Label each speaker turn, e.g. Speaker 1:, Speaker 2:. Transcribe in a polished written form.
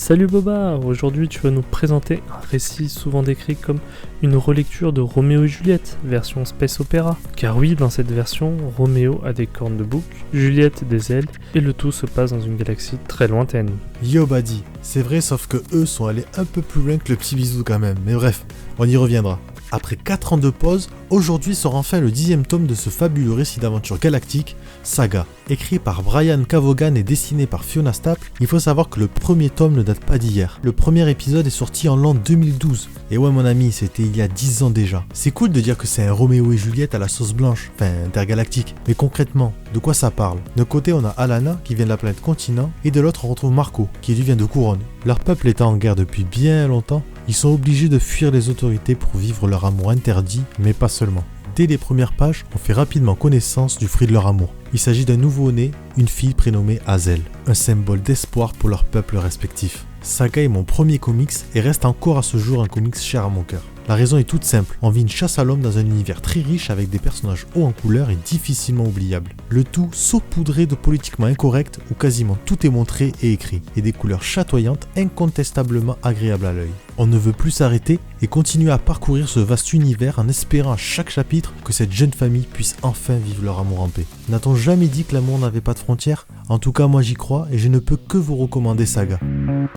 Speaker 1: Salut Boba, aujourd'hui tu vas nous présenter un récit souvent décrit comme une relecture de Roméo et Juliette, version space opéra. Car oui, dans cette version, Roméo a des cornes de bouc, Juliette des ailes, et le tout se passe dans une galaxie très lointaine.
Speaker 2: Yo Buddy, c'est vrai sauf que eux sont allés un peu plus loin que le petit bisou quand même, mais bref, on y reviendra. Après 4 ans de pause, aujourd'hui sort enfin le 10e tome de ce fabuleux récit d'aventure galactique, Saga. Écrit par Brian K. Vaughan et dessiné par Fiona Staples, il faut savoir que le premier tome ne date pas d'hier. Le premier épisode est sorti en l'an 2012. Et ouais mon ami, c'était il y a 10 ans déjà. C'est cool de dire que c'est un Roméo et Juliette à la sauce blanche, enfin intergalactique. Mais concrètement, de quoi ça parle? D'un côté on a Alana qui vient de la planète Continent, et de l'autre on retrouve Marco qui lui vient de Couronne. Leur peuple étant en guerre depuis bien longtemps, ils sont obligés de fuir les autorités pour vivre leur amour interdit, mais pas seulement. Dès les premières pages, on fait rapidement connaissance du fruit de leur amour. Il s'agit d'un nouveau-né, une fille prénommée Hazel, un symbole d'espoir pour leur peuple respectif. Saga est mon premier comics et reste encore à ce jour un comics cher à mon cœur. La raison est toute simple, on vit une chasse à l'homme dans un univers très riche avec des personnages hauts en couleur et difficilement oubliables. Le tout saupoudré de politiquement incorrect où quasiment tout est montré et écrit, et des couleurs chatoyantes incontestablement agréables à l'œil. On ne veut plus s'arrêter et continuer à parcourir ce vaste univers en espérant à chaque chapitre que cette jeune famille puisse enfin vivre leur amour en paix. N'a-t-on jamais dit que l'amour n'avait pas de frontières? En tout cas moi j'y crois et je ne peux que vous recommander Saga.